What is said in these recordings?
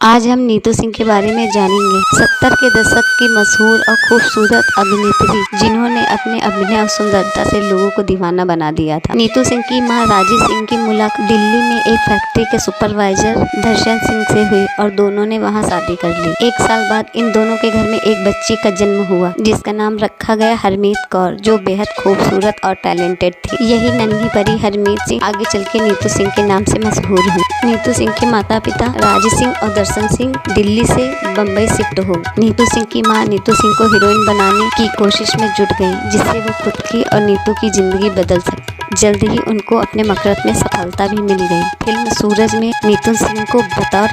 आज हम नीतू सिंह के बारे में जानेंगे। 70 के दशक की मशहूर और खूबसूरत अभिनेत्री जिन्होंने अपने अभिनय और सुंदरता से लोगों को दीवाना बना दिया था। नीतू सिंह की मां राजी सिंह की मुलाकात दिल्ली में एक फैक्ट्री के सुपरवाइजर दर्शन सिंह से हुई और दोनों ने वहां शादी कर ली। 1 साल बाद इन दोनों के घर में एक बच्ची का जन्म हुआ जिसका नाम रखा गया हरमीत कौर, जो बेहद खूबसूरत और टैलेंटेड थी। यही नन्ही परी हरमीत सिंह आगे चल के नीतू सिंह के नाम से मशहूर हुई। नीतू सिंह के माता पिता राजी सिंह और दर्शन सिंह दिल्ली से बम्बई शिफ्ट हो। नीतू सिंह की मां नीतू सिंह को हीरोइन बनाने की कोशिश में जुट गई, जिससे वो खुद की और नीतू की जिंदगी बदल सकी। जल्द ही उनको अपने मकसद में सफलता भी मिल गई। फिल्म सूरज में नीतू सिंह को बतौर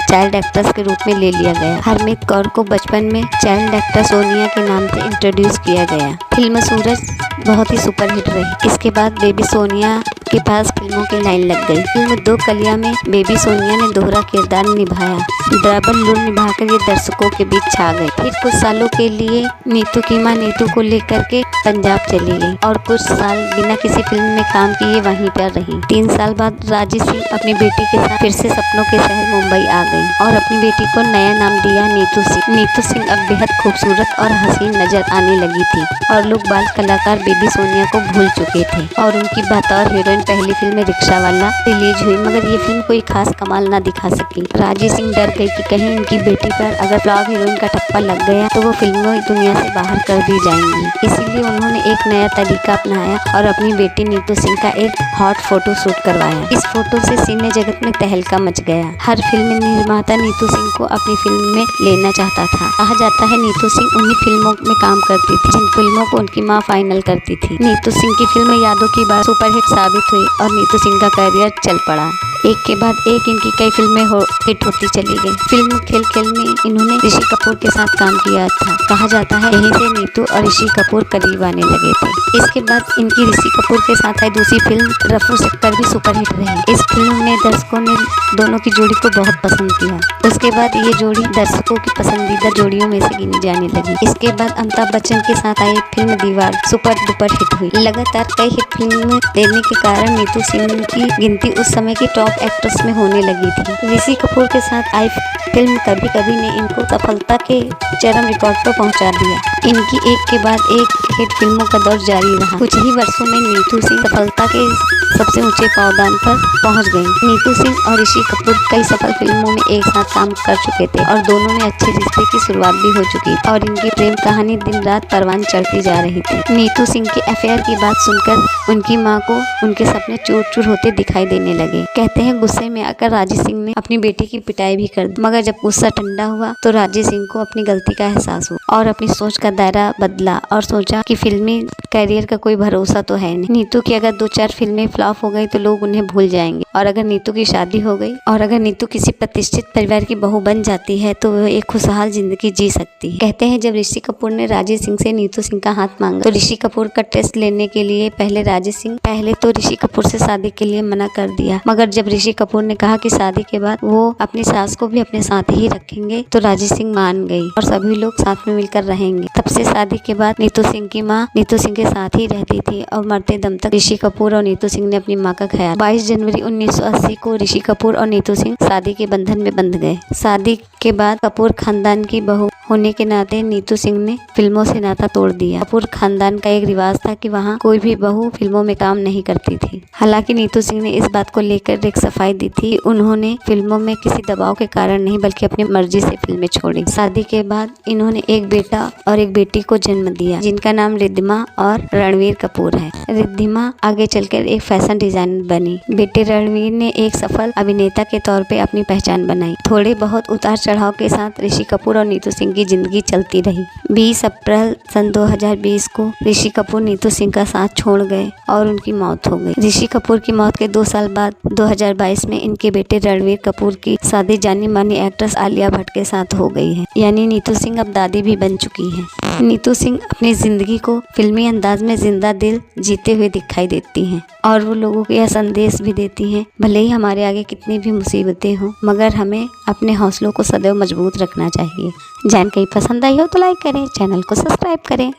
चाइल्ड एक्ट्रेस के रूप में ले लिया गया। हरमीत कौर को बचपन में चाइल्ड एक्ट्रेस सोनिया के नाम से इंट्रोड्यूस किया गया। फिल्म सूरज बहुत ही सुपरहिट रही। इसके बाद बेबी सोनिया के पास फिल्मों की लाइन लग गई। फिल्म 2 कलियां में बेबी सोनिया ने दोहरा किरदार निभाया। डबल रोल निभाकर ये दर्शकों के बीच छा गई। फिर कुछ सालों के लिए नीतू की मां नीतू को लेकर के पंजाब चली गई और कुछ साल बिना किसी फिल्म में काम किए वहीं पर रही। 3 साल बाद राजी सिंह अपनी बेटी के साथ फिर से सपनों के शहर मुंबई आ गई और अपनी बेटी को नया नाम दिया नीतू सिंह। नीतू सिंह अब बेहद खूबसूरत और हसीन नजर आने लगी थी और लोग बाल कलाकार बेबी सोनिया को भूल चुके थे और उनकी बतौर हीरोइन पहली फिल्म रिक्शा वाला रिलीज हुई, मगर ये फिल्म कोई खास कमाल ना दिखा सकी। राजी सिंह डर गई कि कहीं उनकी बेटी पर अगर फ्लॉप हीरोइन का ठप्पा लग गया तो वो फिल्मों दुनिया से बाहर कर दी जाएंगी। इसीलिए उन्होंने एक नया तरीका अपनाया और अपनी बेटी नीतू सिंह का एक हॉट फोटो शूट करवाया। इस फोटो से सिने जगत में तहलका मच गया। हर फिल्म निर्माता नीतू सिंह को अपनी फिल्म में लेना चाहता था। कहा जाता है नीतू सिंह उन्हीं फिल्मों में काम करती थी जिन फिल्मों को उनकी मां फाइनल करती थी। नीतू सिंह की फिल्म यादों की बात सुपरहिट साबित हुई और नीतू सिंह का करियर चल पड़ा। एक के बाद एक इनकी कई फिल्में हिट होती चली गई। फिल्म खेल खेल में इन्होंने ऋषि कपूर के साथ काम किया था। कहा जाता है यहीं से नीतू और ऋषि कपूर करीब आने लगे थे। इसके बाद इनकी ऋषि कपूर के साथ आई दूसरी फिल्म रफू चक्कर भी सुपरहिट रही। इस फिल्म में दर्शकों ने दोनों की जोड़ी को बहुत पसंद किया। उसके बाद ये जोड़ी दर्शकों की पसंदीदा जोड़ियों में से गिनी जाने लगी। इसके बाद अमिताभ बच्चन के साथ आई फिल्म दीवार सुपर डुपर हिट हुई। लगातार कई हिट फिल्में देने के कारण नीतू सिंह की गिनती उस समय की टॉप एक्ट्रेस में होने लगी थी। ऋषि कपूर के साथ आई फिल्म कभी कभी ने इनको सफलता के चरम रिकॉर्ड पर पहुंचा दिया। इनकी एक के बाद एक हिट फिल्मों का दौर जारी रहा। कुछ ही वर्षों में नीतू सिंह सफलता के सबसे ऊंचे पावदान पर पहुंच गई। नीतू सिंह और ऋषि कपूर कई सफल फिल्मों में एक साथ काम कर चुके थे और दोनों में अच्छे रिश्ते की शुरुआत भी हो चुकी थी और इनकी प्रेम कहानी दिन रात परवान चढ़ती जा रही थी। नीतू सिंह के अफेयर की बात सुनकर उनकी मां को उनके सपने चूर चूर होते दिखाई देने लगे। कहते हैं गुस्से में आकर राजी सिंह ने अपनी बेटी की पिटाई भी कर दी, मगर जब गुस्सा ठंडा हुआ तो राजी सिंह को अपनी गलती का एहसास हुआ और अपनी सोच का दायरा बदला और सोचा कि फिल्मी करियर का कोई भरोसा तो है नहीं। नीतू की अगर 2-4 फिल्में फ्लॉप हो गई तो लोग उन्हें भूल जाएंगे और अगर नीतू की शादी हो गई और अगर नीतू किसी प्रतिष्ठित परिवार की बहू बन जाती है तो वो एक खुशहाल जिंदगी जी सकती है। कहते हैं जब ऋषि कपूर ने राजी सिंह से नीतू सिंह का हाथ मांगा तो ऋषि कपूर का टेस्ट लेने के लिए राजी सिंह पहले तो ऋषि कपूर से शादी के लिए मना कर दिया, मगर जब ऋषि कपूर ने कहा कि शादी के बाद वो अपनी सास को भी अपने साथ ही रखेंगे तो राजी सिंह मान गई और सभी लोग साथ में मिलकर रहेंगे। तब से शादी के बाद नीतू सिंह की मां नीतू सिंह के साथ ही रहती थी और मरते दम तक ऋषि कपूर और नीतू सिंह ने अपनी मां का ख्याल। 22 जनवरी 1980 को ऋषि कपूर और नीतू सिंह शादी के बंधन में बंध गए। शादी के बाद कपूर खानदान की बहू होने के नाते नीतू सिंह ने फिल्मों से नाता तोड़ दिया। कपूर खानदान का एक रिवाज था कि वहाँ कोई भी बहू फिल्मों में काम नहीं करती थी। हालांकि नीतू सिंह ने इस बात को लेकर एक सफाई दी थी। उन्होंने फिल्मों में किसी दबाव के कारण नहीं बल्कि अपनी मर्जी से फिल्में छोड़ी। शादी के बाद इन्होंने एक बेटा और एक बेटी को जन्म दिया जिनका नाम रिद्धिमा और रणवीर कपूर है। रिद्धिमा आगे चलकर एक फैशन डिजाइनर बनी। बेटे रणवीर ने एक सफल अभिनेता के तौर पे अपनी पहचान बनाई। थोड़े बहुत उतार चढ़ाव के साथ ऋषि कपूर और नीतू सिंह की जिंदगी चलती रही। 20 अप्रैल सन 2020 को ऋषि कपूर नीतू सिंह का साथ छोड़ गए और उनकी मौत हो गई। ऋषि कपूर की मौत के 2 साल बाद 2022 में इनके बेटे रणवीर कपूर की शादी जानी मानी एक्ट्रेस आलिया भट्ट के साथ हो गई है। यानी नीतू सिंह अब दादी भी बन चुकी है। नीतू सिंह अपनी जिंदगी को फिल्मी अंदाज में जिंदा दिल जीते हुए दिखाई देती हैं और वो लोगों को यह संदेश भी देती हैं भले ही हमारे आगे कितनी भी मुसीबतें हों मगर हमें अपने हौसलों को सदैव मजबूत रखना चाहिए। जानकारी पसंद आई हो तो लाइक करें, चैनल को सब्सक्राइब करें।